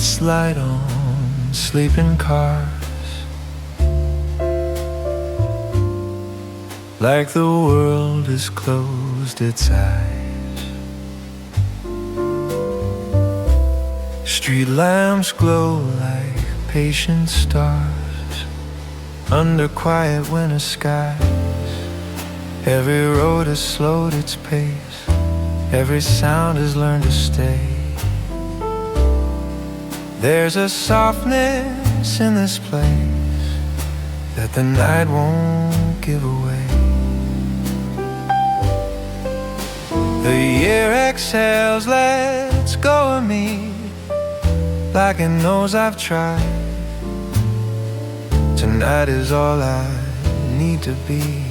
last light on sleeping cars, like the world has closed its eyes. Street lamps glow like patient stars under quiet winter skies. Every road has slowed its pace, every sound has learned to stay. There's a softness in this place that the night won't give away. The year exhales, lets go of me, like it knows I've tried. Tonight is all I need to be,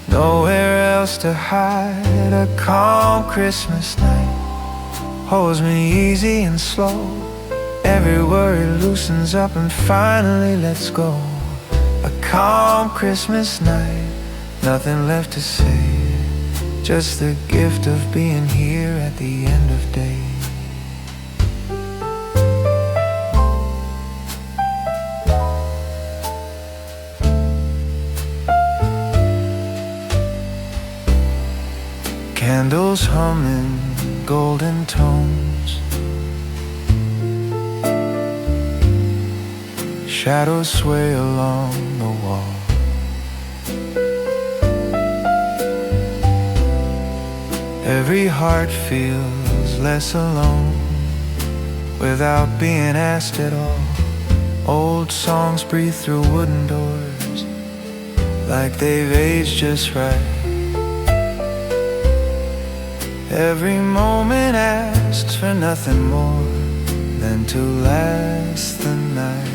nowhere else to hide. A calm Christmas night holds me easy and slow. Every worry loosens up and finally lets go. A calm Christmas night, nothing left to say, just the gift of being here at the end of day. Candles humming golden tones, shadows sway along the wall. Every heart feels less alone without being asked at all. Old songs breathe through wooden doors like they've aged just right. Every moment asks for nothing more than to last the night.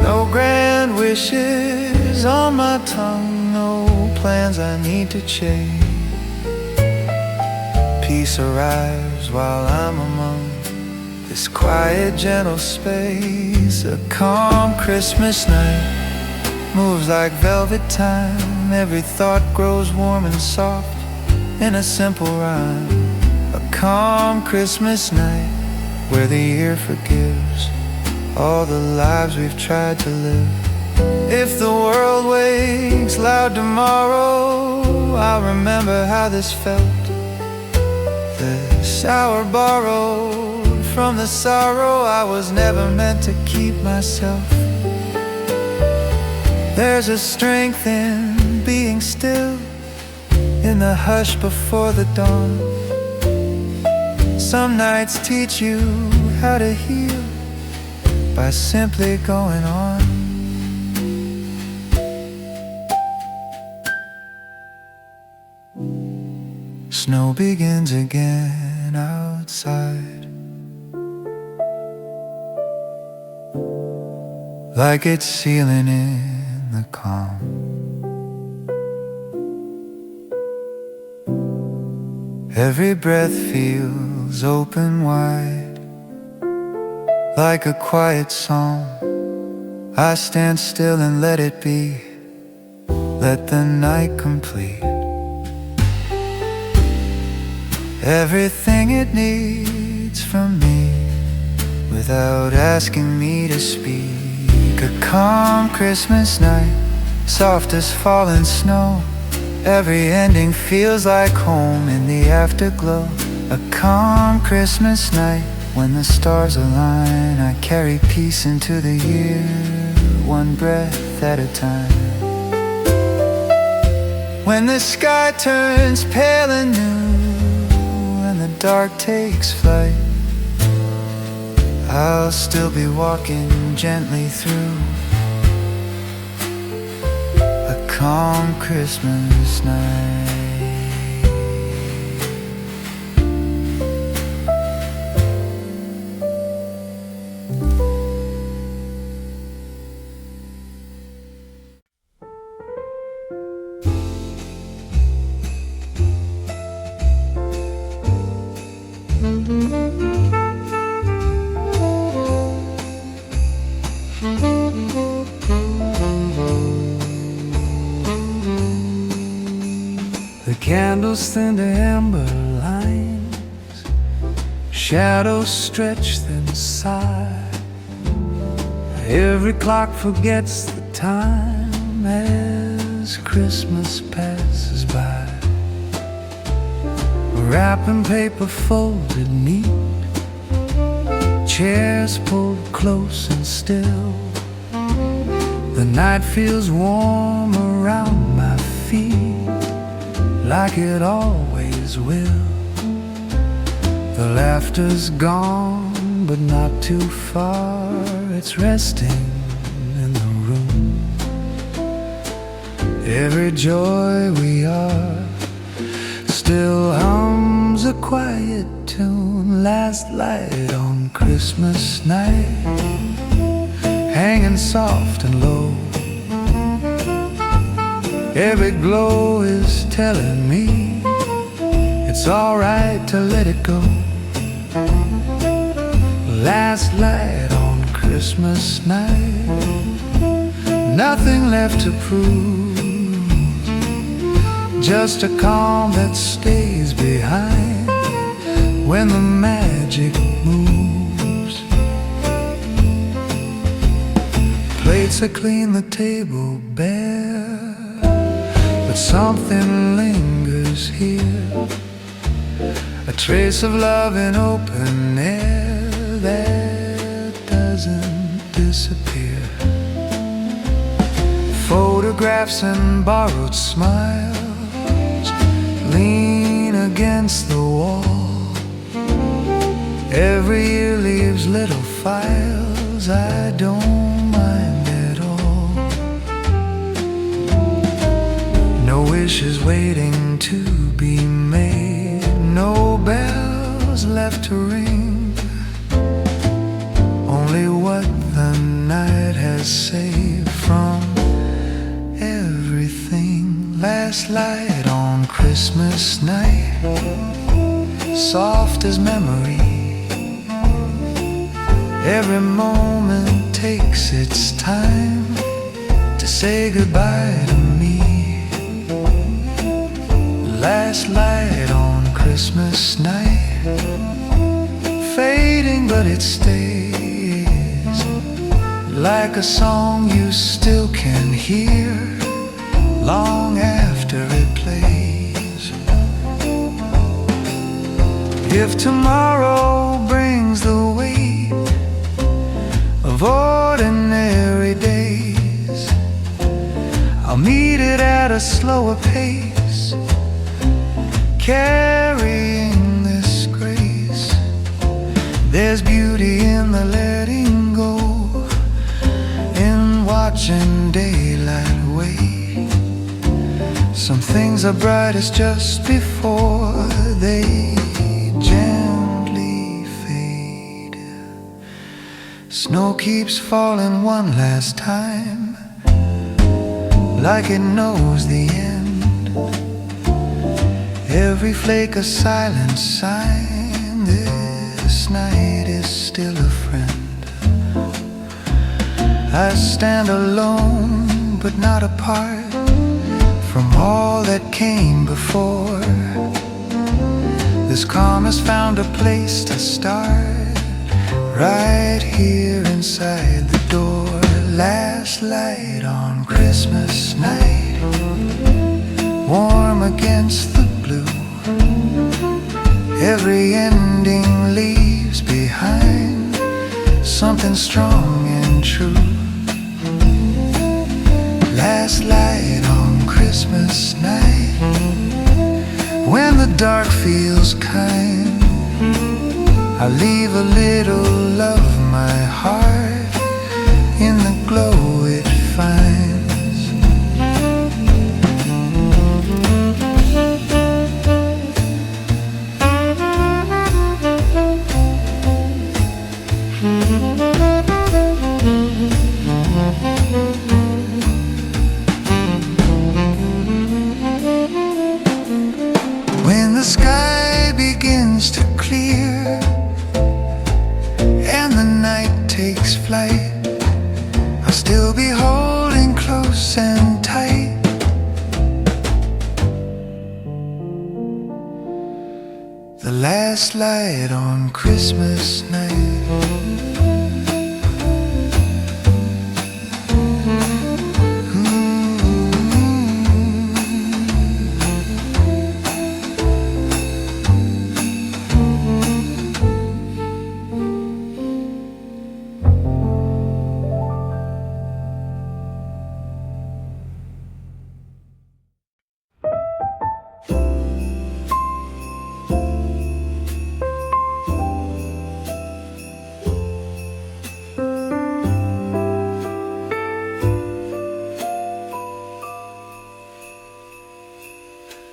No grand wishes on my tongue, no plans I need to chase. Peace arrives while I'm among this quiet, gentle space. A calm Christmas night moves like velvet time. Every thought grows warm and soft in a simple rhyme. A calm Christmas night where the year forgives all the lives we've tried to live. If the world wakes loud tomorrow, I'll remember how this felt. This hour borrowed from the sorrow I was never meant to keep myself. There's a strength in being still, in the hush before the dawn. Some nights teach you how to heal by simply going on. Snow begins again outside, like it's sealing in the calm. Every breath feels open wide, like a quiet song. I stand still and let it be, let the night complete everything it needs from me, without asking me to speak. A calm Christmas night, soft as falling snow. Every ending feels like home in the afterglow. A calm Christmas night, when the stars align, I carry peace into the year, one breath at a time. When the sky turns pale and new, and the dark takes flight, I'll still be walking gently through a calm Christmas night. The candles thin to amber lines Shadows stretch then sigh. Every clock forgets the time as Christmas passes by. Wrapping paper folded neat, chairs pulled close and still. The night feels warm around my feet, like it always will. The laughter's gone, but not too far. It's resting in the room. Every joy we are still hums a quiet tune. Last light on Christmas night, hanging soft and low. Every glow is telling me it's alright to let it go. Last light on Christmas night, nothing left to prove, just a calm that stays behind when the magic moves. Plates are clean, the table bare, but something lingers here, a trace of love in open air that doesn't disappear. Photographs and borrowed smiles lean against the wall. Every year leaves little files I don't mind at all. No wishes waiting to be made, no bells left to ring, only what the night has saved from everything. Last light on Christmas night, soft as memory. Every moment takes its time to say goodbye to me. Last light on Christmas night, fading but it stays, like a song you still can hear long after it plays. If tomorrow brings the weight of ordinary days, I'll meet it at a slower pace, carrying this grace. There's beauty in the letting go, in watching daylight wait. Some things are brightest just before they gently fade. Snow keeps falling one last time, like it knows the end. Every flake a silent sign, this night is still a friend. I stand alone, but not apart from all that came before. This calm has found a place to start, right here inside the door. Last light on Christmas night, warm against the blue. Every ending leaves behind something strong and true. Last light on Christmas night, when the dark feels kind, I leave a little of my heart in the glow it finds. When the sky begins to clear and the night takes flight, I'll still be holding close and tight the last light on Christmas night.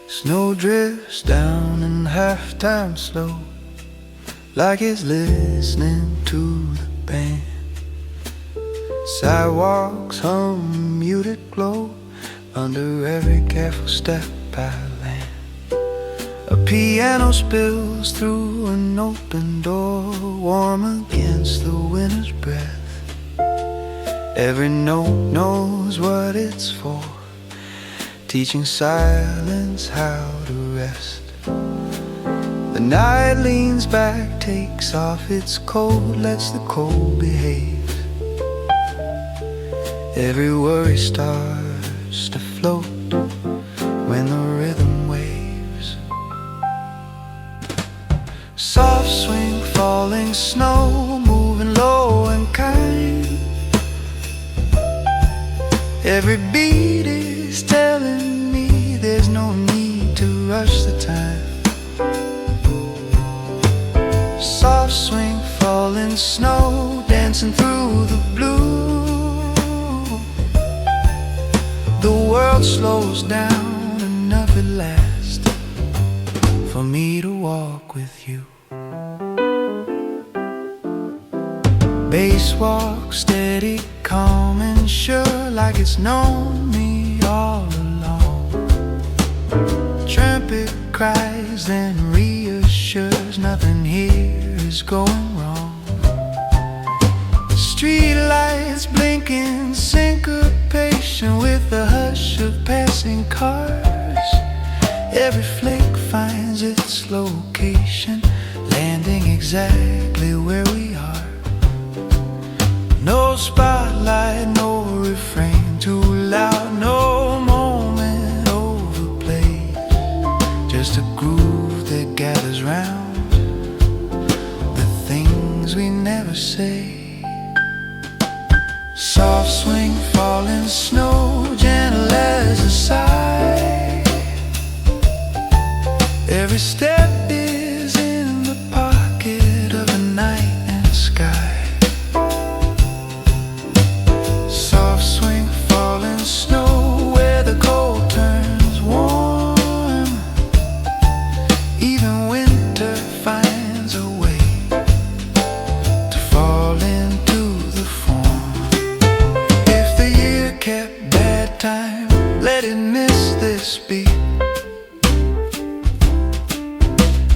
Snow drifts down in halftime slow, like it's listening to the band. Sidewalks hum muted glow under every careful step I land. A piano spills through an open door, warm against the winter's breath. Every note knows what it's for, teaching silence how to rest. The night leans back, takes off its coat, lets the cold behave. Every worry starts to float when the rhythm waves. Soft swing, falling snow, moving low and kind. Every beat is telling me there's no need to rush the time. Soft swing, falling snow, dancing through the blue. The world slows down enough at last for me to walk with you. Bass walk, steady, calm and sure, like it's known me all along. Trumpet cries, then reassures nothing here is going wrong. Street lights blinking, syncopation with the hush of passing cars. Every flake finds its location, landing exactly where we are. No spotlight, no refrain too loud, no moment overplayed. Just a groove that gathers round the things we never say. Soft swing, falling snow, gentle as a sigh. Every step is in the pocket of a night and sky. Snow where the cold turns warm. Even winter finds a way to fall into the form. If the year kept bad time, let it miss this beat.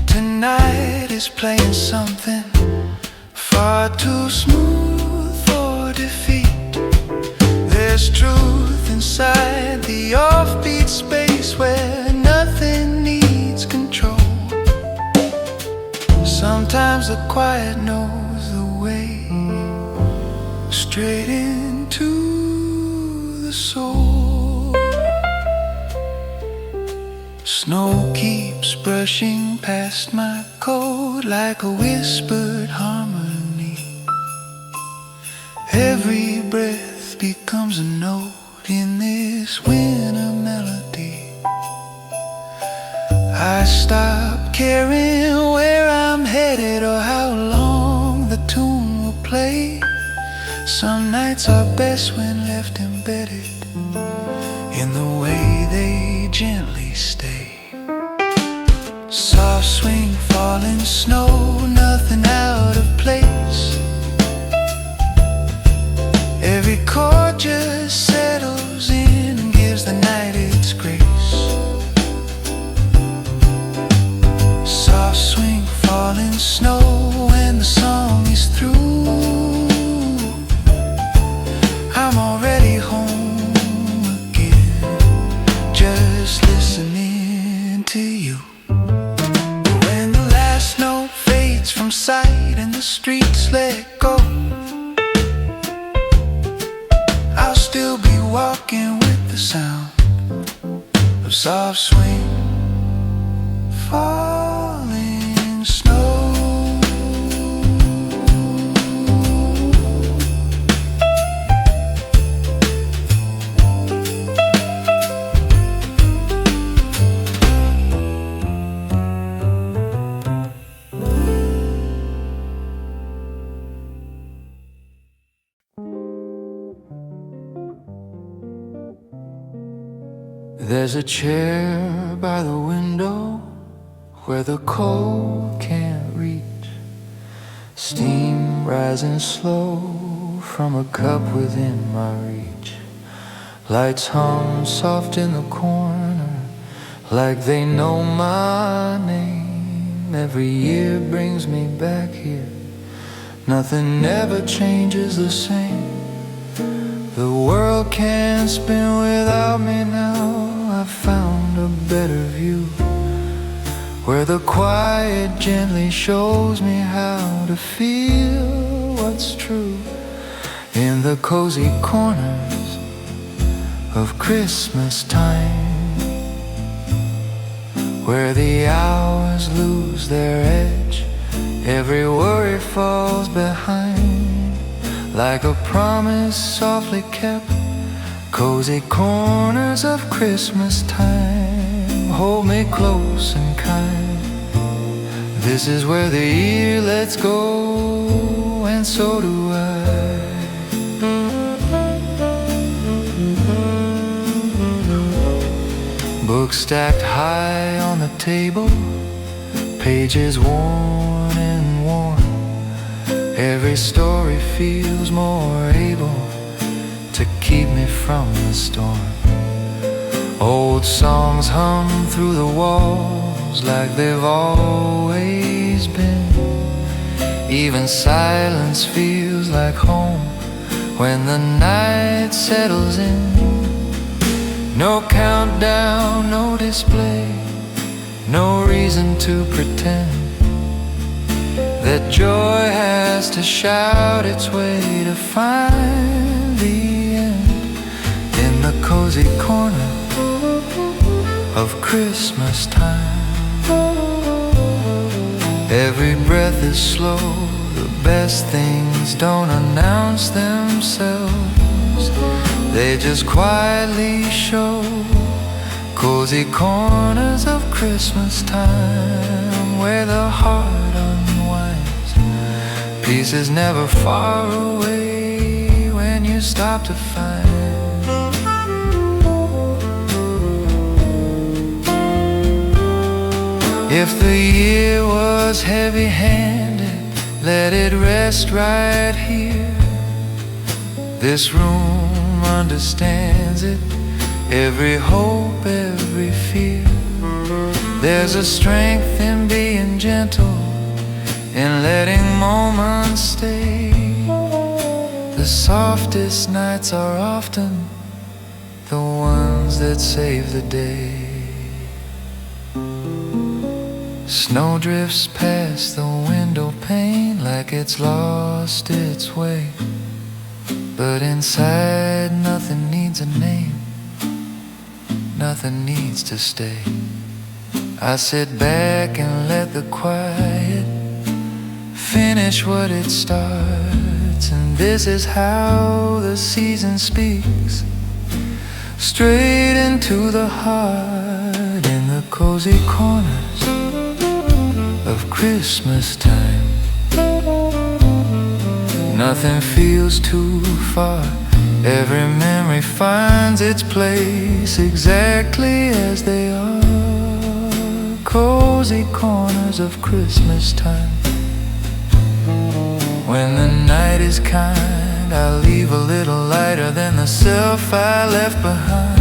Tonight is playing something far too smooth for defeat. There's truth inside the offbeat space where nothing needs control. Sometimes the quiet knows the way straight into the soul. Snow keeps brushing past my coat like a whispered harmony. Every breath becomes a note in this winter melody. I stop caring where I'm headed or how long the tune will play. Some nights are best when left embedded in the way they gently stay. Soft swing, falling snow, nothing out of place. Every chord just settles in and gives the night its grace. Soft swing, falling snow, when the song is through, I'm already home again, just listening to you. When the last sound of soft swing falling snow. There's a chair by the window where the cold can't reach, steam rising slow from a cup within my reach. Lights hum soft in the corner like they know my name. Every year brings me back here, nothing ever changes the same. The world can't spin without me now. I found a better view, where the quiet gently shows me how to feel what's true. In the cozy corners of Christmastime, where the hours lose their edge, every worry falls behind, like a promise softly kept. Cozy corners of Christmas time, hold me close and kind. This is where the year lets go, and so do I. Books stacked high on the table, pages worn and worn. Every story feels more able to keep me from the storm. Old songs hum through the walls like they've always been. Even silence feels like home when the night settles in. No countdown, no display, no reason to pretend that joy has to shout its way to find the end. In the cozy corner of Christmastime, every breath is slow. The best things don't announce themselves, they just quietly show. Cozy corners of Christmastime, where the heart unwinds. Peace is never far away when you stop to find. If the year was heavy-handed, let it rest right here. This room understands it, every hope, every fear. There's a strength in being gentle, in letting moments stay. The softest nights are often the ones that save the day. Snow drifts past the window pane like it's lost its way, but inside nothing needs a name, nothing needs to stay. I sit back and let the quiet finish what it starts. And this is how the season speaks, straight into the heart. In the cozy corners of Christmastime, nothing feels too far. Every memory finds its place exactly as they are. Cozy corners of Christmastime. When the night is kind, I leave a little lighter than the self I left behind.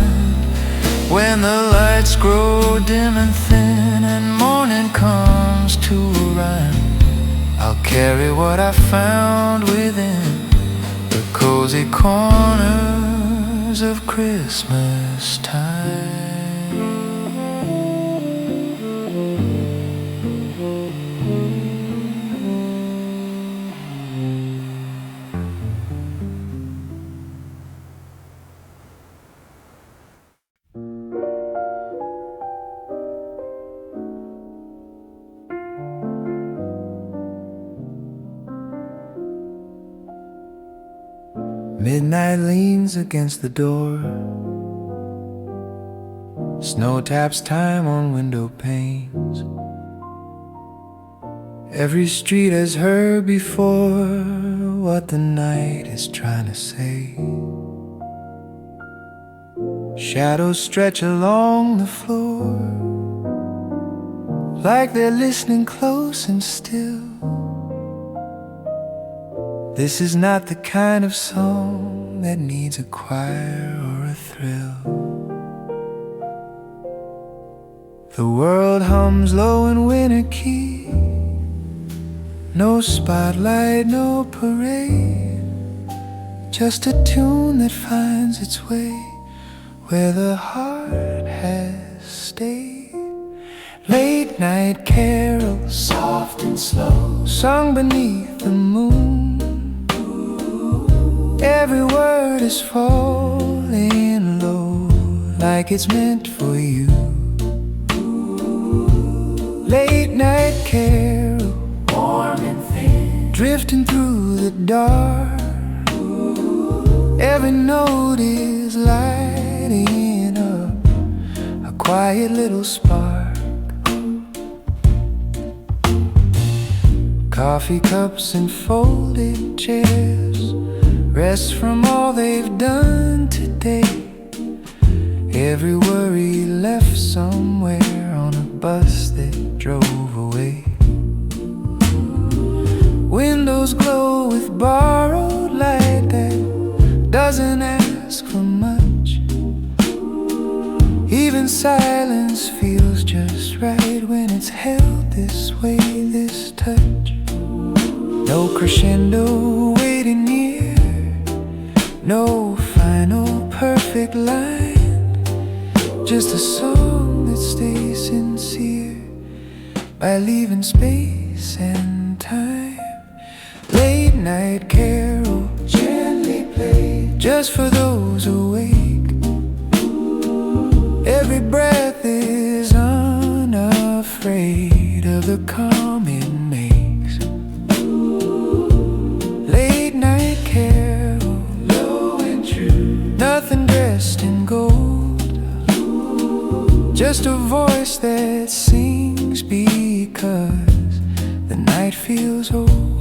When the lights grow dim and thin and morning comes to a rhyme, I'll carry what I found within the cozy corners of Christmastime. Midnight leans against the door. Snow taps time on window panes. Every street has heard before what the night is trying to say. Shadows stretch along the floor, like they're listening close and still. This is not the kind of song that needs a choir or a thrill. The world hums low in winter key. No spotlight, no parade, just a tune that finds its way where the heart has stayed. Late night carols, soft and slow, sung beneath the moon. Every word is falling low, like it's meant for you. Late night carol, warm and thin, drifting through the dark. Every note is lighting up a quiet little spark. Coffee cups and folded chairs rest from all they've done today. Every worry left somewhere on a bus that drove away. Windows glow with borrowed light that doesn't ask for much. Even silence feels just right when it's held this way, this touch. No crescendo waiting near, no final perfect line, just a song that stays sincere by leaving space and time. Late night carol, gently played, just for those awake. Every breath is unafraid of the calm it makes. Late night carol, low and true, nothing dressed in gold, just a voice that sings because the night feels old.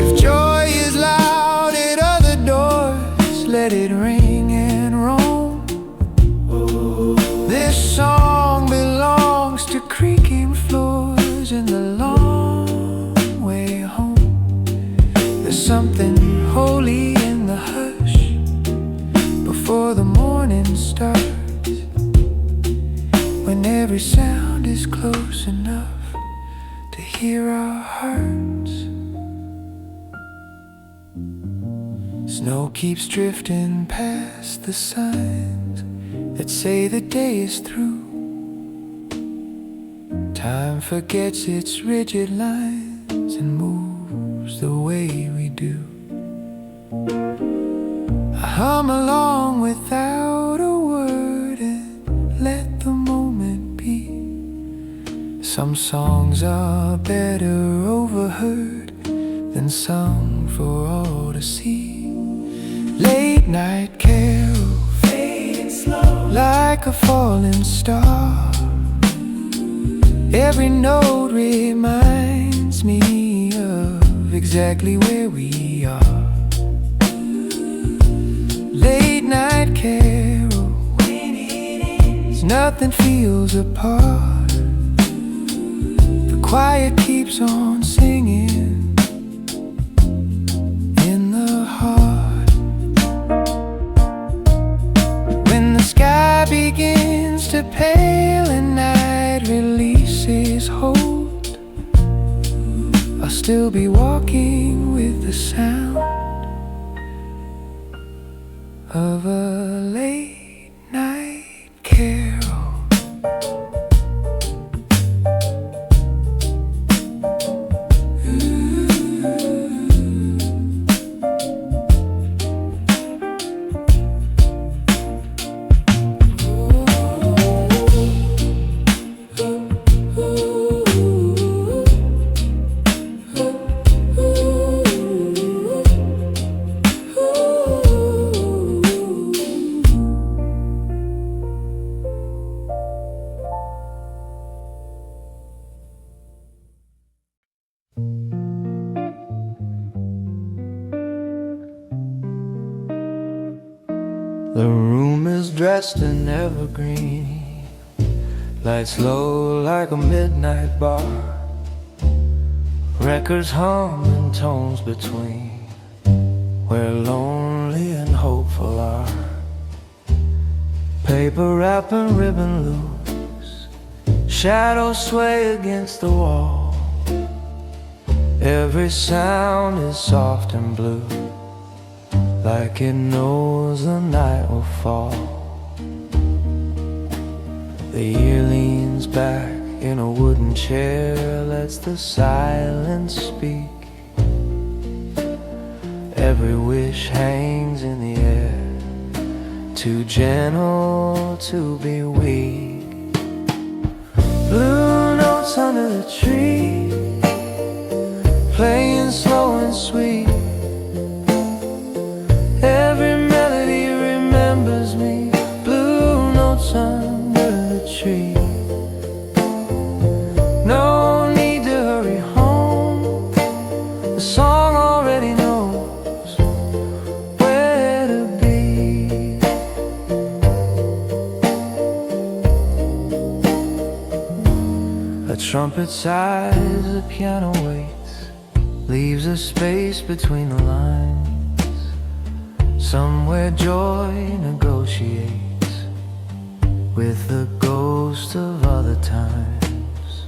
If joy is loud at other doors, let it ring and roam. This song belongs to creaking floors in the long way home. There's something holy in the hush before the morning starts, when every sound is close enough to hear our hearts. Snow keeps drifting past the signs that say the day is through. Time forgets its rigid lines and moves the way we do. I hum along without a word and let the moment be. Some songs are better overheard than sung for all to see. Late night carol, fading slow, like a falling star. Every note reminds me of exactly where we are. Late night carol, when it ends, nothing feels apart. The quiet keeps on singing in the heart. When the sky begins to pale and night releases hold, I'll still be walking with the sound of a late night carol. The room is dressed in evergreen, lights low like a midnight bar, records hum in tones between where lonely and hopeful are. Paper wrap and ribbon loose, shadows sway against the wall. Every sound is soft and blue, like it knows the night will fall. The year leans back in a wooden chair, lets the silence speak. Every wish hangs in the air, too gentle to be weak. Blue notes under the tree, playing slow and sweet. Every melody remembers me. Blue notes under the tree. No need to hurry home, the song already knows where to be. A trumpet sighs, the piano waits, leaves a space between the lines. Somewhere joy negotiates with the ghost of other times.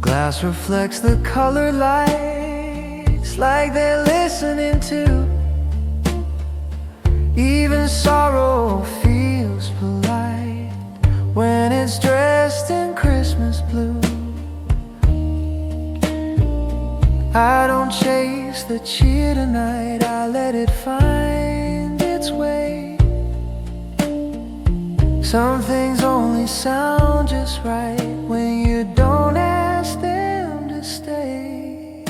Glass reflects the colored lights like they're listening to. Even sorrow feels polite when it's dressed in Christmas blue. I don't chase the cheer tonight, I let it find its way. Some things only sound just right when you don't ask them to stay.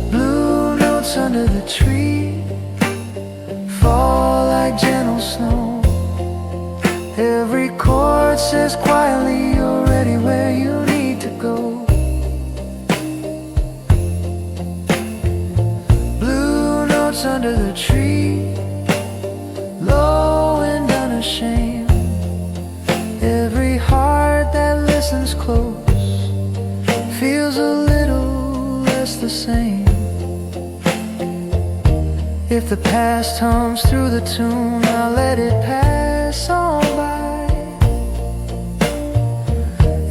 Blue notes under the tree fall like gentle snow. Every chord says quietly, you're ready where you need to go. Under the tree, low and unashamed. Every heart that listens close feels a little less the same. If the past hums through the tune, I'll let it pass on by.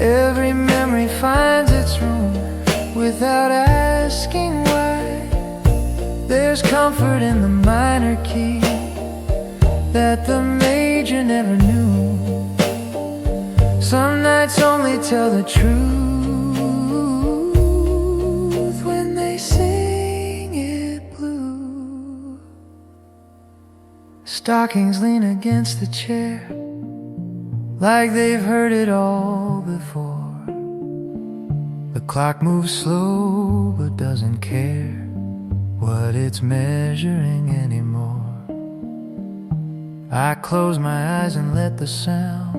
Every memory finds its room without asking why. There's comfort in the minor key that the major never knew. Some nights only tell the truth when they sing it blue. Stockings lean against the chair like they've heard it all before. The clock moves slow but doesn't care what it's measuring anymore. I close my eyes and let the sound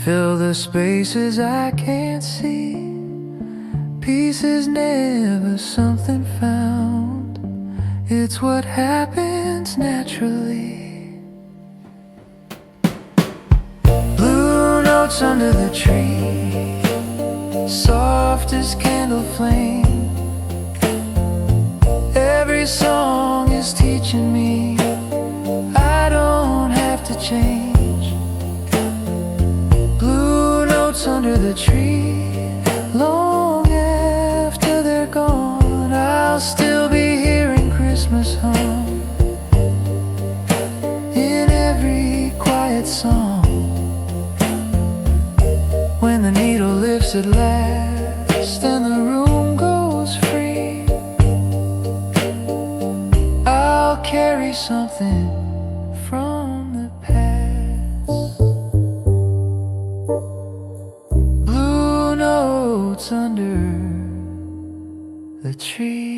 fill the spaces I can't see. Peace is never something found, it's what happens naturally. Blue notes under the tree, soft as candle flame. Every song is teaching me I don't have to change. Blue notes under the tree, long after they're gone, I'll still be hearing Christmas hum in every quiet song. When the needle lifts at last and the room goes free, I'll carry something from the past. Blue notes under the tree.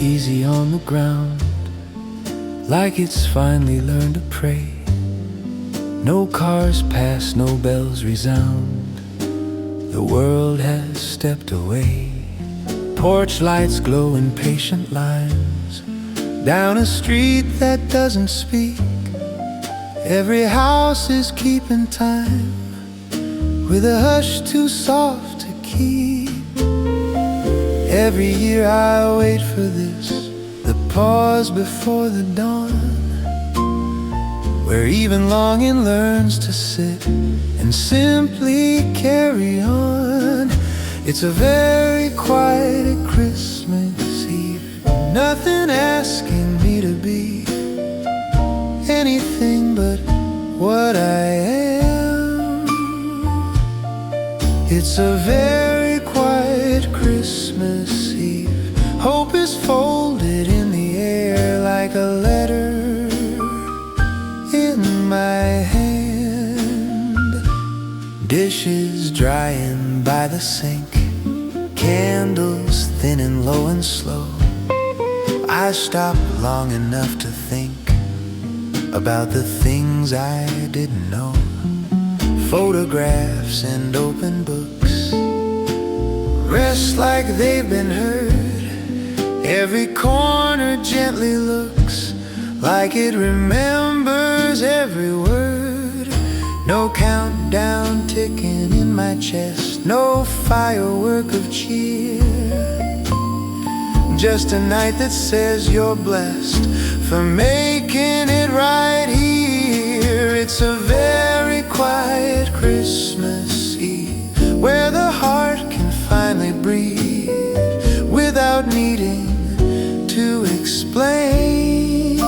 easy on the ground, like it's finally learned to pray. No cars pass, no bells resound, the world has stepped away. Porch lights glow in patient lines, down a street that doesn't speak. Every house is keeping time, with a hush too soft to keep. Every year I wait for this, the pause before the dawn, where even longing learns to sit and simply carry on. It's a very quiet Christmas Eve, nothing asking me to be anything but what I am. It's a very quiet Christmas Eve. Hope is folded in the air like a letter in my hand. Dishes drying by the sink, candles thin and low and slow. I stop long enough to think about the things I didn't know. Photographs and open books rest like they've been heard. Every corner gently looks like it remembers every word. No countdown ticking in my chest, no firework of cheer. Just a night that says you're blessed for making it right here. It's a very quiet Christmas Eve, where the heart can finally breathe without needing to explain.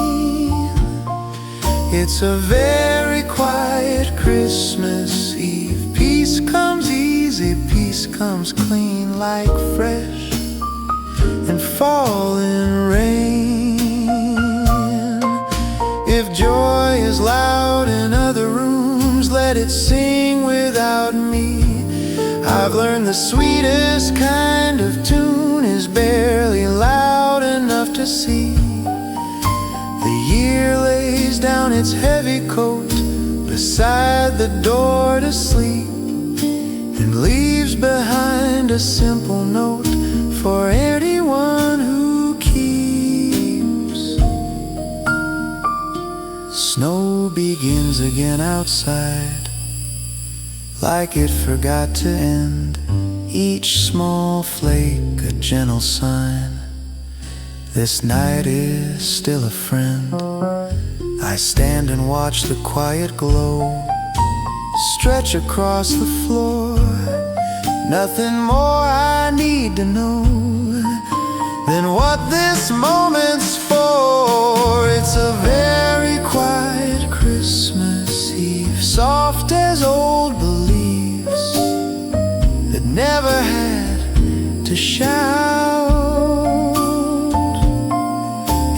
It's a very quiet Christmas Eve. Peace comes easy, peace comes clean like fresh and falling rain. If joy is loud in other rooms, let it sing without me. I've learned the sweetest kind of tune is barely loud enough to see. The year lays down its heavy coat beside the door to sleep, and leaves behind a simple note for anyone who keeps. Snow begins again outside, like it forgot to end. Each small flake a gentle sign, this night is still a friend. I stand and watch the quiet glow stretch across the floor. Nothing more I need to know than what this moment's for. It's a very quiet Christmas Eve, soft as old beliefs that never had to shout.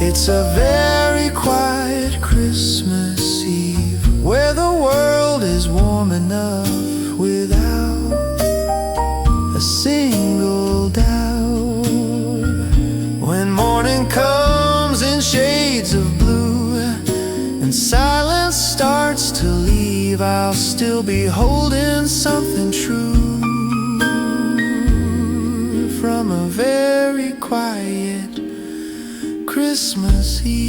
It's a very quiet Christmas Eve, where the world is warm enough without a single doubt. When morning comes in shades of blue and silence starts to leave, I'll still be holding something true from a very quiet Christmas Eve.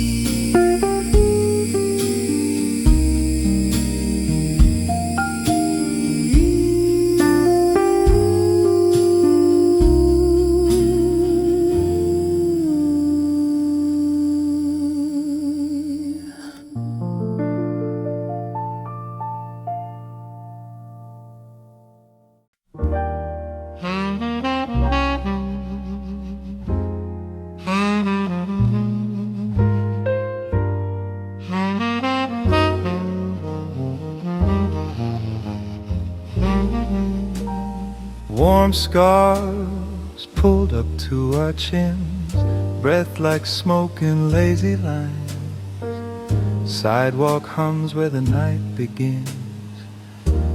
Warm scarves pulled up to our chins, breath like smoke in lazy lines. Sidewalk hums where the night begins,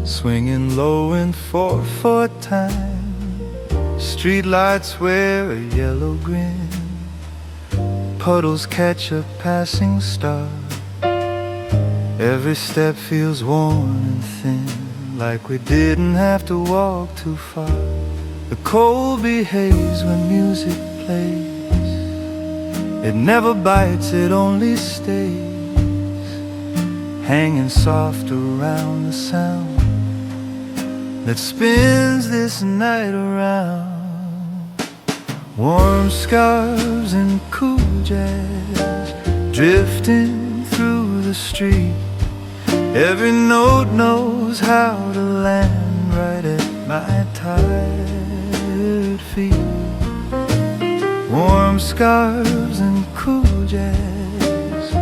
swinging low in 4/4 time. Streetlights wear a yellow grin, puddles catch a passing star. Every step feels worn and thin, like we didn't have to walk too far. The cold behaves when music plays. It never bites, it only stays, hanging soft around the sound that spins this night around. Warm scarves and cool jazz drifting through the street. Every note knows how to land right at my tired feet. Warm scarves and cool jazz,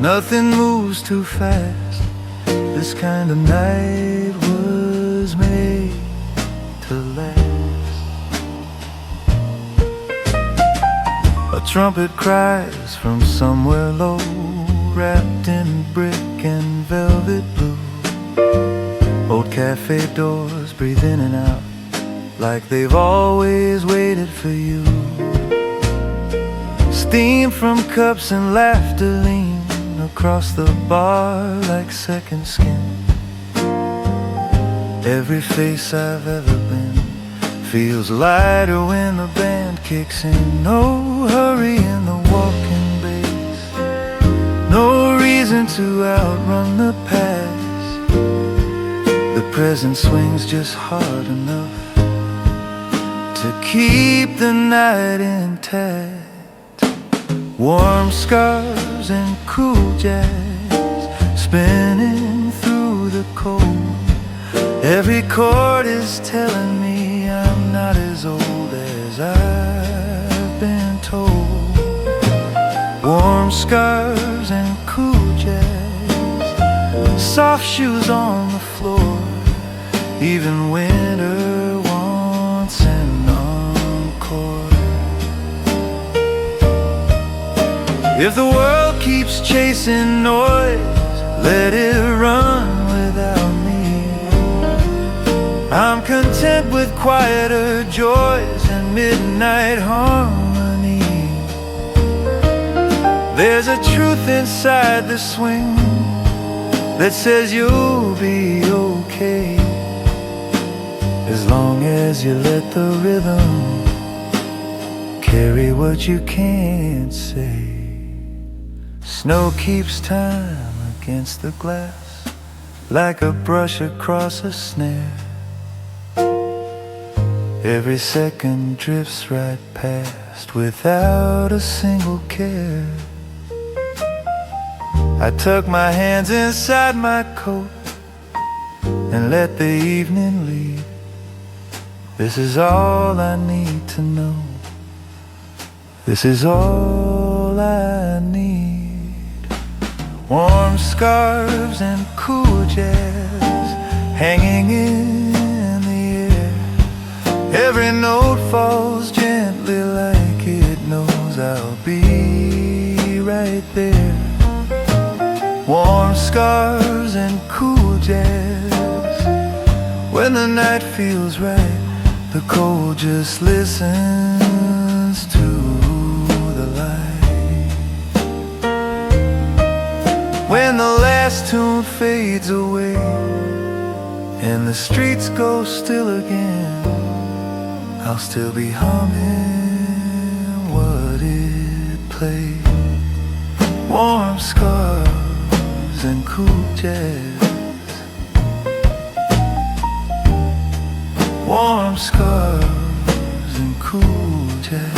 nothing moves too fast. This kind of night was made to last. A trumpet cries from somewhere low, wrapped in brick and velvet blue. Old cafe doors breathe in and out, like they've always waited for you. Steam from cups and laughter lean across the bar like second skin. Every face I've ever been feels lighter when the band kicks in. No hurry in the walking bass, no reason to outrun the past. The present swings just hard enough to keep the night intact. Warm scarves and cool jazz spinning through the cold. Every chord is telling me I'm not as old as I've been told. Warm scarves and cool jazz, soft shoes on the floor. Even winter wants an encore. If the world keeps chasing noise, let it run without me. I'm content with quieter joys and midnight harmony. There's a truth inside the swing that says you'll be okay, as long as you let the rhythm carry what you can't say. Snow keeps time against the glass, like a brush across a snare. Every second drifts right past without a single care. I tuck my hands inside my coat and let the evening lead. This is all I need to know. This is all I need. Warm scarves and cool jazz hanging in the air. Every note falls gently like it knows I'll be right there. Warm scarves and cool jazz. When the night feels right, the cold just listens to the light. When the last tune fades away and the streets go still again, I'll still be humming what it played. Warm scarves and cool jazz. Warm scarves and cool jazz.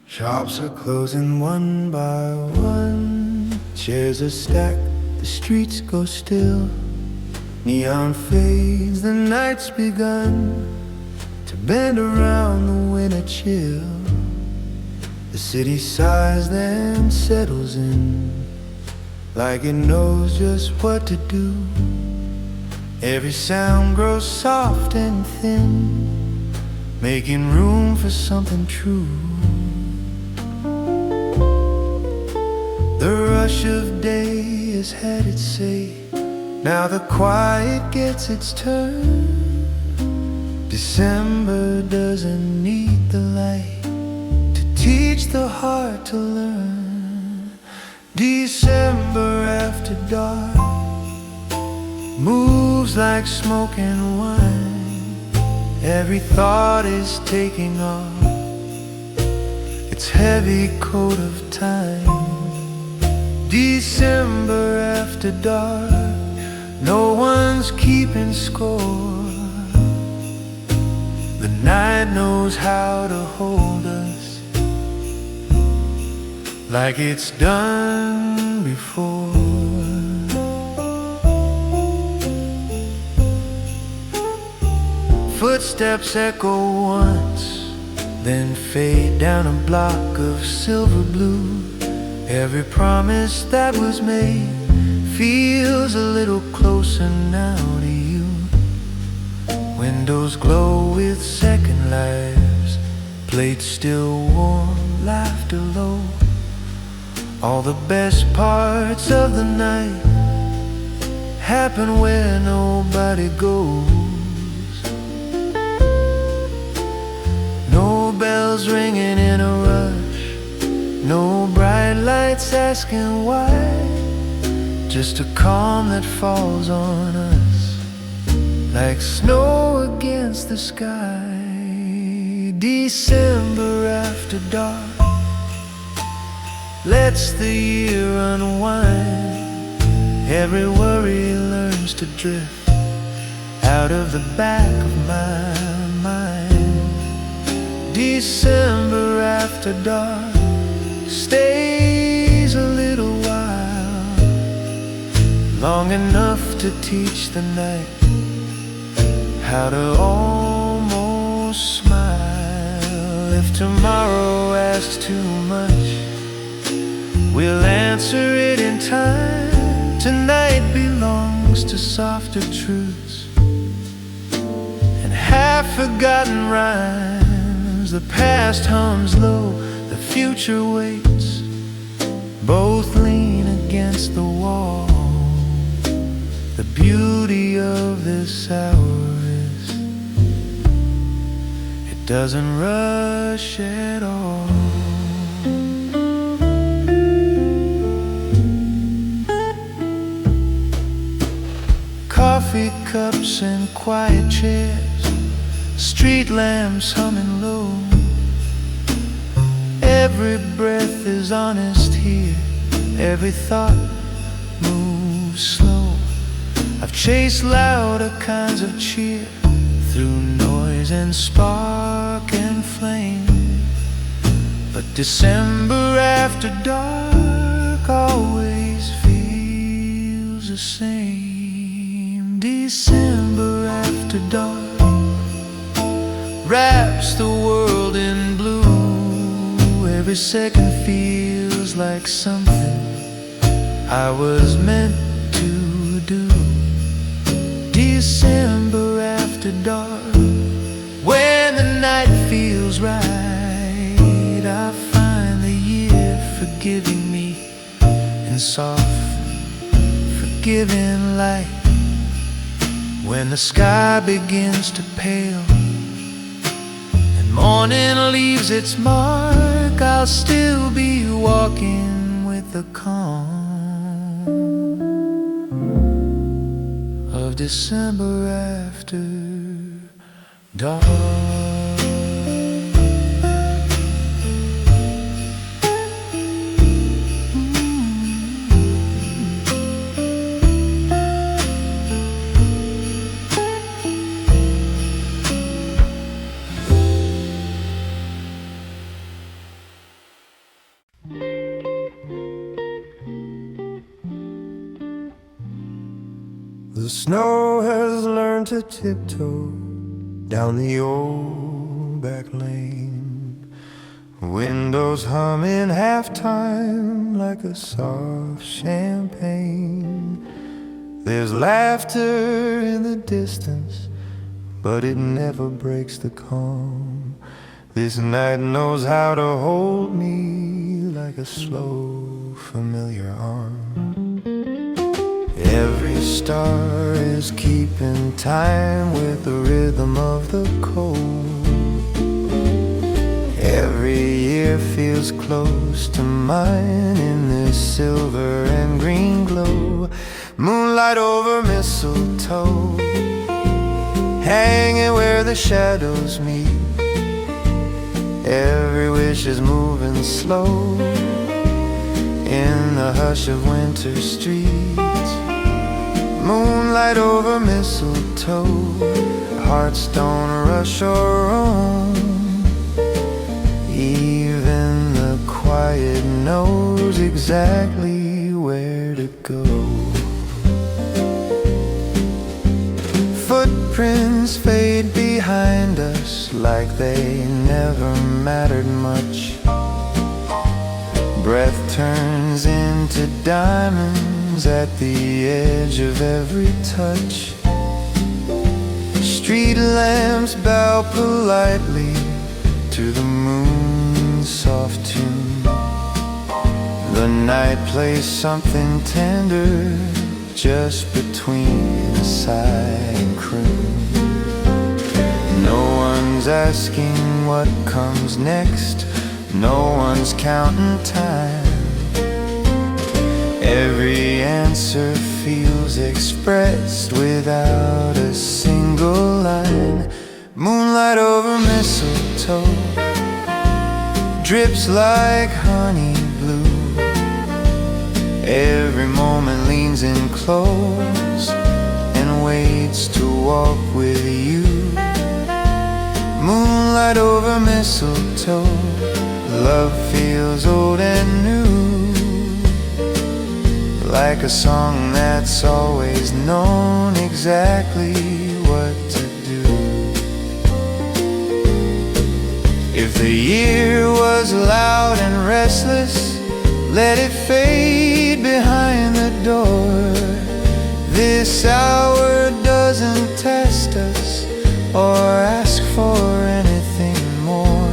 Shops are closing one by one. Chairs are stacked, the streets go still. Neon fades, the night's begun to bend around the winter chill. The city sighs then settles in, like it knows just what to do. Every sound grows soft and thin, making room for something true. The rush of day has had its say, now the quiet gets its turn. December doesn't need the light to teach the heart to learn. December after dark moves like smoke and wine. Every thought is taking off its heavy coat of time. December after dark, no one's keeping score. The night knows how to hold us like it's done before. Footsteps echo once, then fade down a block of silver blue. Every promise that was made feels a little closer now to you. Windows glow with second lives, plates still warm, laughter low. All the best parts of the night happen where nobody goes. No bells ringing in a rush, no bright lights asking why. Just a calm that falls on us like snow against the sky. December after dark lets the year unwind. Every worry learns to drift out of the back of my mind. December after dark stays a little while, long enough to teach the night how to almost smile. If tomorrow asks too much, we'll answer it in time. Tonight belongs to softer truths and half-forgotten rhymes. The past hums low, the future waits. Both lean against the wall. The beauty of this hour is it doesn't rush at all. Coffee cups and quiet chairs, street lamps humming low. Every breath is honest here, every thought moves slow. I've chased louder kinds of cheer through noise and spark and flame. But December after dark always feels the same. December after dark wraps the world in blue. Every second feels like something I was meant to do. December after dark, when the night feels right, I find the year forgiving me in soft, forgiving light. When the sky begins to pale and morning leaves its mark, I'll still be walking with the calm of December after dark. The snow has learned to tiptoe down the old back lane. Windows hum in halftime like a soft champagne. There's laughter in the distance, but it never breaks the calm. This night knows how to hold me like a slow, familiar arm. Every star is keeping time with the rhythm of the cold. Every year feels close to mine in this silver and green glow. Moonlight over mistletoe, hanging where the shadows meet. Every wish is moving slow in the hush of winter streets. Moonlight over mistletoe, hearts don't rush or roam. Even the quiet knows exactly where to go. Footprints fade behind us like they never mattered much. Breath turns into diamonds at the edge of every touch. Street lamps bow politely to the moon's soft tune. The night plays something tender just between a sigh and croon. No one's asking what comes next, no one's counting time. Every answer feels expressed without a single line. Moonlight over mistletoe drips like honey blue. Every moment leans in close and waits to walk with you. Moonlight over mistletoe, love feels old and new, like a song that's always known exactly what to do. If the year was loud and restless, let it fade behind the door. This hour doesn't test us or ask for anything more.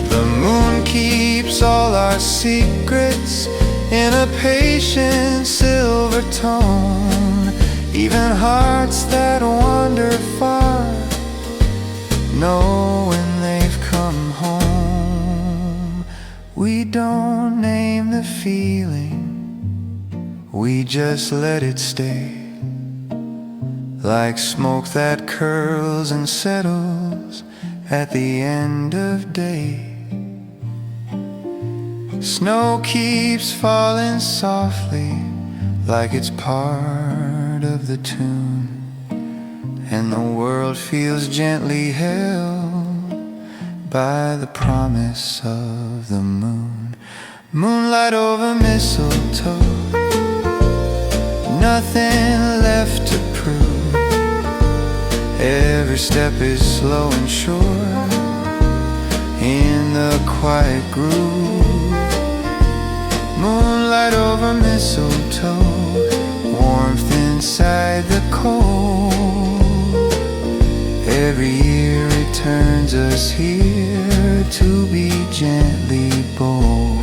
The moon keeps all our secrets in a patient silver tone. Even hearts that wander far know when they've come home. We don't name the feeling, we just let it stay, like smoke that curls and settles at the end of day. Snow keeps falling softly like it's part of the tune, and the world feels gently held by the promise of the moon. Moonlight over mistletoe, nothing left to prove. Every step is slow and sure in the quiet groove. Moonlight over mistletoe, warmth inside the cold. Every year returns us here to be gently bold.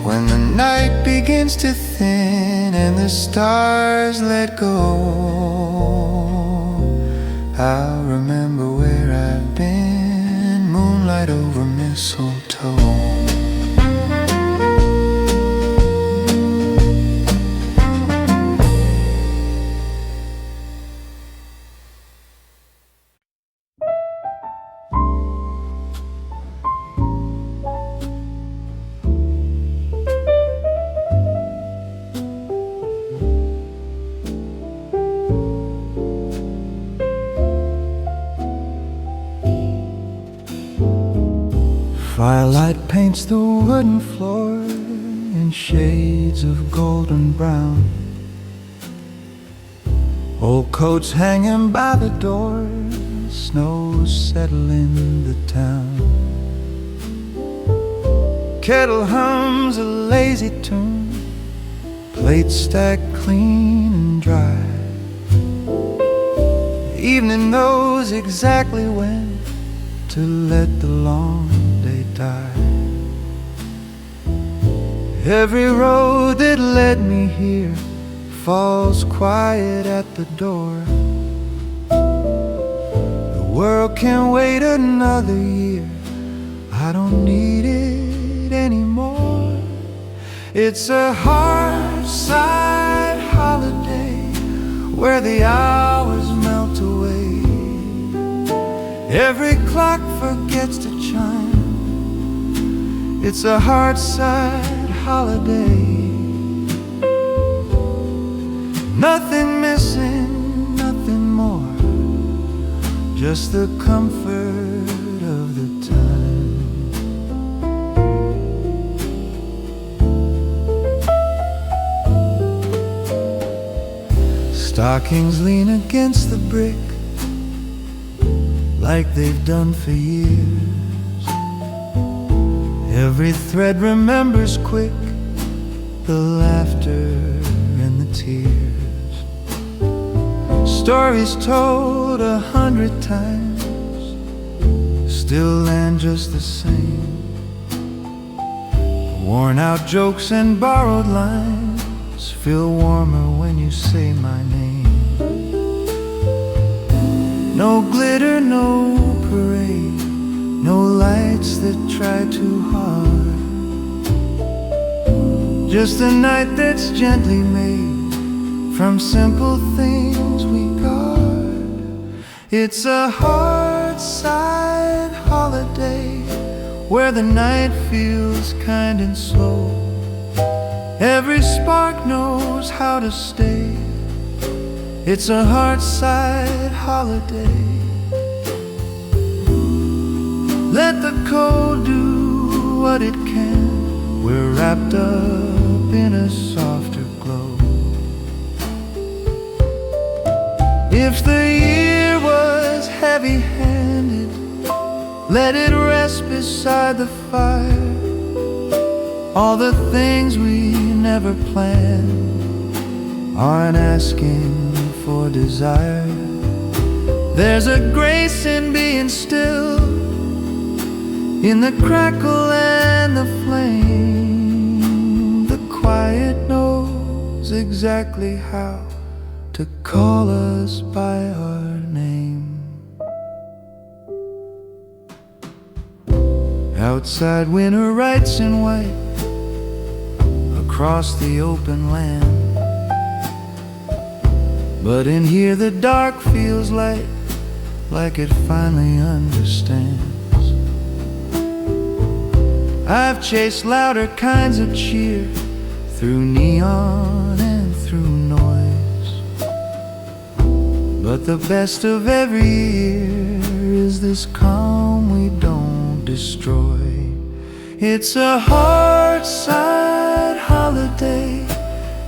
When the night begins to thin and the stars let go, I'll remember where I've been. Moonlight over mistletoe. Firelight paints the wooden floor in shades of golden brown. Old coats hanging by the door, snow settling the town. Kettle hums a lazy tune, plates stacked clean and dry. The evening knows exactly when to let the long day die. Every road that led me here falls quiet at the door. The world can wait another year, I don't need it anymore. It's a Hearthside holiday where the hours melt away. Every clock forgets to chime. It's a Hearthside holiday. Nothing missing, nothing more, just the comfort of the time. Stockings lean against the brick like they've done for years. Every thread remembers quick the laughter and the tears. Stories told 100 times still land just the same. Worn out jokes and borrowed lines feel warmer when you say my name. No glitter, no parade, no lights that try too hard. Just a night that's gently made from simple things we guard. It's a Hearthside holiday where the night feels kind and slow. Every spark knows how to stay. It's a Hearthside holiday. Let the cold do what it can. We're wrapped up in a softer glow. If the year was heavy-handed, let it rest beside the fire. All the things we never planned aren't asking for desire. There's a grace in being still, in the crackle and the flame. The quiet knows exactly how to call us by our name. Outside winter writes in white across the open land, but in here the dark feels light, like it finally understands. I've chased louder kinds of cheer through neon and through noise, but the best of every year is this calm we don't destroy. It's a Hearthside holiday,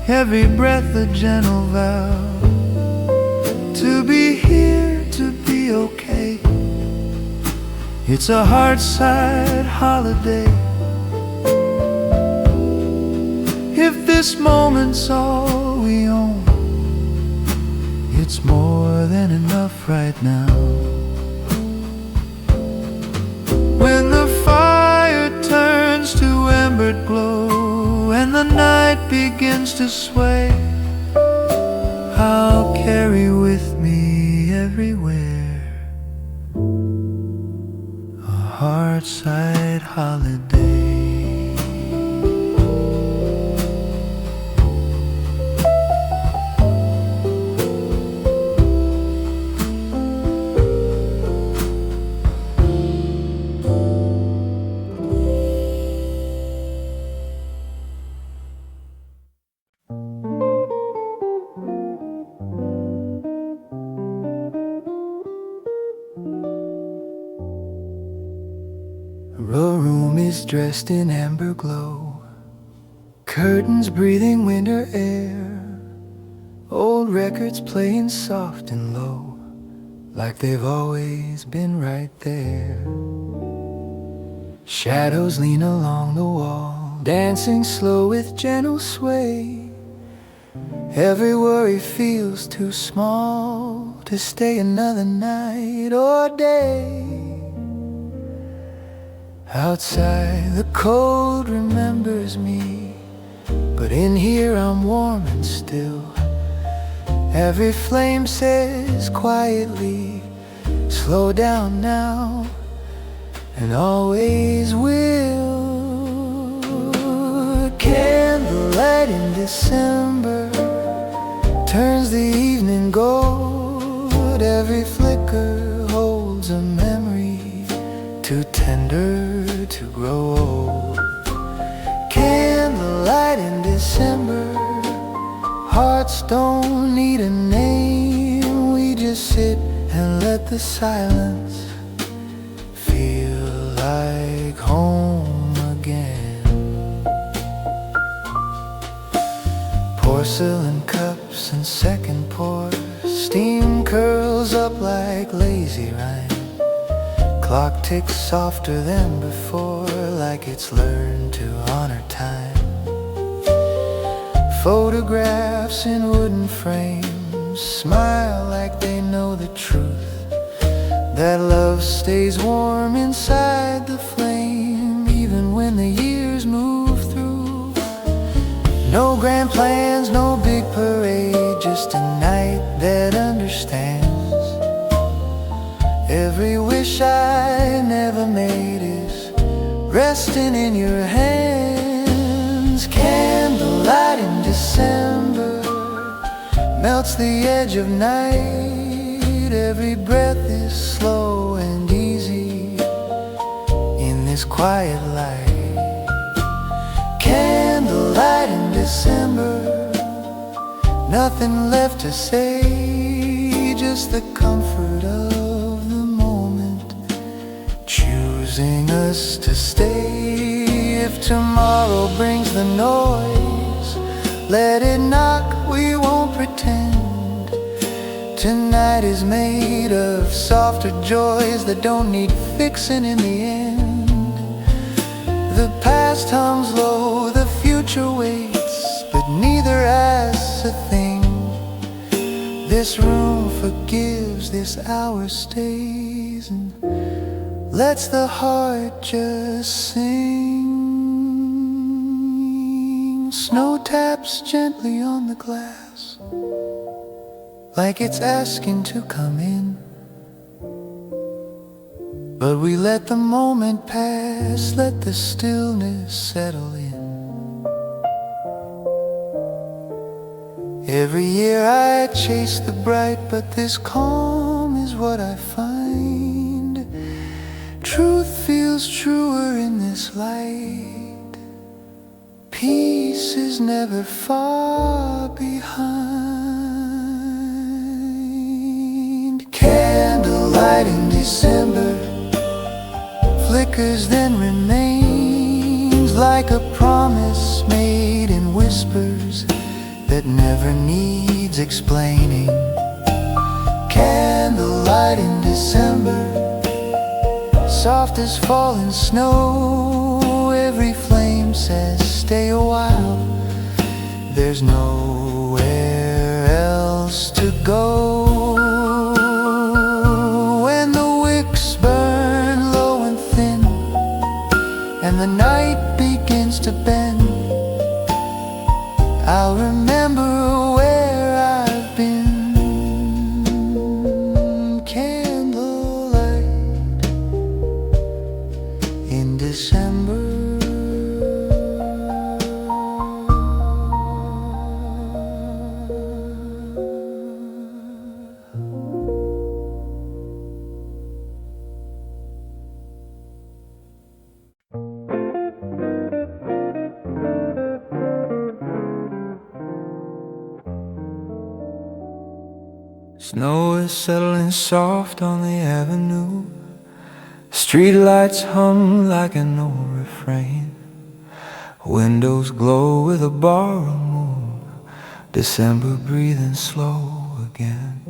every breath a gentle vow to be here, to be okay. It's a Hearthside holiday. If this moment's all we own, it's more than enough right now. When the fire turns to embered glow and the night begins to sway, I'll carry with me everywhere a Hearthside holiday. The room is dressed in amber glow, curtains breathing winter air, old records playing soft and low, like they've always been right there. Shadows lean along the wall, dancing slow with gentle sway. Every worry feels too small to stay another night or day. Outside the cold remembers me, but in here I'm warm and still. Every flame says quietly, slow down now, and always will. Candlelight in December turns the evening gold. Every flicker holds a memory too tender to grow old. Candlelight in December, hearts don't need a name. We just sit and let the silence feel like home again. Porcelain cups and second pours, steam curls up like lazy rhyme. Clock ticks softer than before, like it's learned to honor time. Photographs in wooden frames smile like they know the truth, that love stays warm inside the flame, even when the years move through. No grand plans, no big parade, just a night that understands. Every wish I never made is resting in your hands. Candlelight in December melts the edge of night. Every breath is slow and easy in this quiet light. Candlelight in December, nothing left to say, just the comfort of the moment, choosing us to stay. If tomorrow brings the noise, let it knock, we won't pretend. Tonight is made of softer joys that don't need fixing in the end. The past hums low, the future waits, but neither asks a thing. This room forgives, this hour stays, and lets the heart just sing. Snow taps gently on the glass, like it's asking to come in. But we let the moment pass, let the stillness settle in. Every year I chase the bright, but this calm is what I find. Truth feels truer in this light. Peace is never far behind. Candlelight in December flickers then remains, like a promise made in whispers that never needs explaining. Candlelight in December, soft as falling snow. Every flame says stay a while, there's nowhere else to go. When the wicks burn low and thin, and the night begins to bend, I'll remember where I've been. Candlelight in December. Snow is settling soft on the avenue. Streetlights hum like an old refrain. Windows glow with a borrowed moon. December breathing slow again.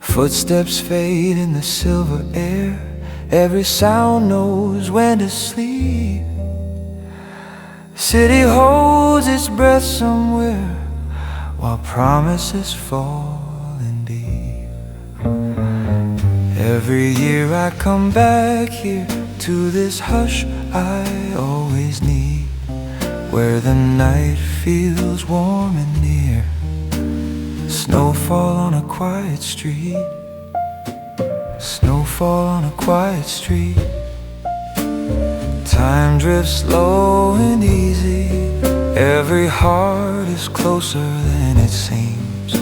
Footsteps fade in the silver air. Every sound knows when to sleep. City holds its breath somewhere while promises fall in deep. Every year I come back here to this hush I always need, where the night feels warm and near. Snowfall on a quiet street. Snowfall on a quiet street. Time drifts slow and easy. Every heart is closer than it seems.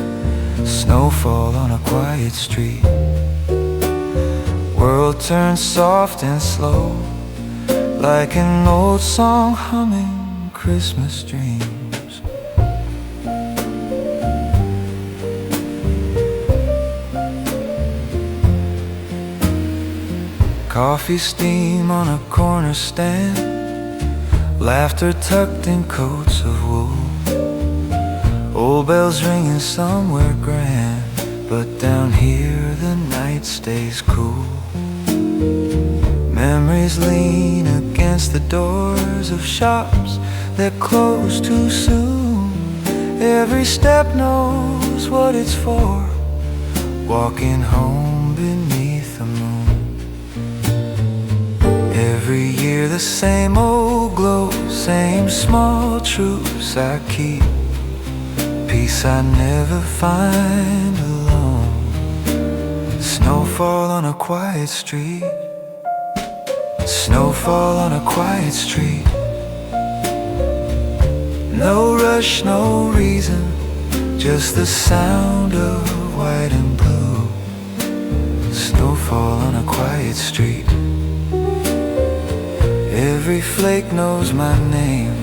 Snowfall on a quiet street. World turns soft and slow, like an old song humming Christmas dreams. Coffee steam on a corner stand, laughter tucked in coats of wool. Old bells ringing somewhere grand, but down here the night stays cool. Memories lean against the doors of shops that close too soon. Every step knows what it's for, walking home beneath the moon. Every year the same old glow, same small truths I keep. Peace I never find alone. Snowfall on a quiet street. Snowfall on a quiet street. No rush, no reason, just the sound of white and blue. Snowfall on a quiet street. Every flake knows my name,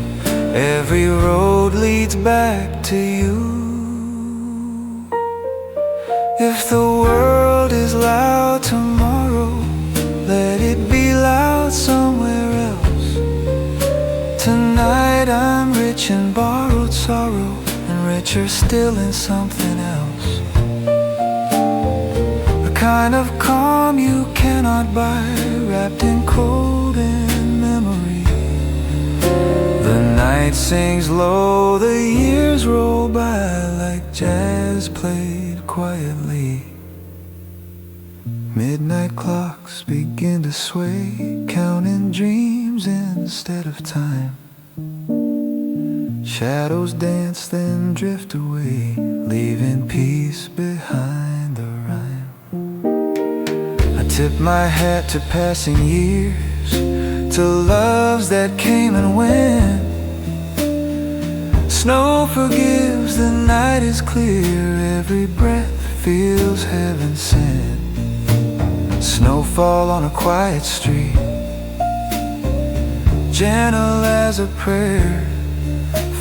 every road leads back to you. If the world is loud tomorrow, let it be loud somewhere else. Tonight I'm rich in borrowed sorrow, and richer still in something else. A kind of calm you cannot buy, wrapped in cold and memory. The night sings low, the years roll by like jazz played quietly. Midnight clocks begin to sway, counting dreams instead of time. Shadows dance then drift away, leaving peace behind the rhyme. I tip my hat to passing years, to loves that came and went. Snow forgives, the night is clear, every breath feels heaven sent. Snowfall on a quiet street, gentle as a prayer,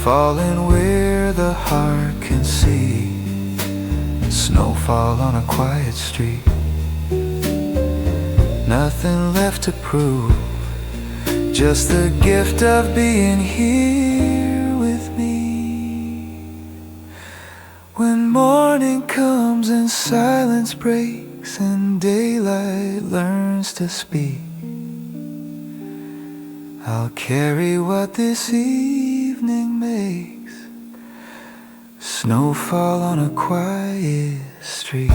falling where the heart can see. Snowfall on a quiet street. Nothing left to prove, just the gift of being here with me. When morning comes and silence breaks and daylight learns to speak, I'll carry what this evening makes. Snowfall on a quiet street.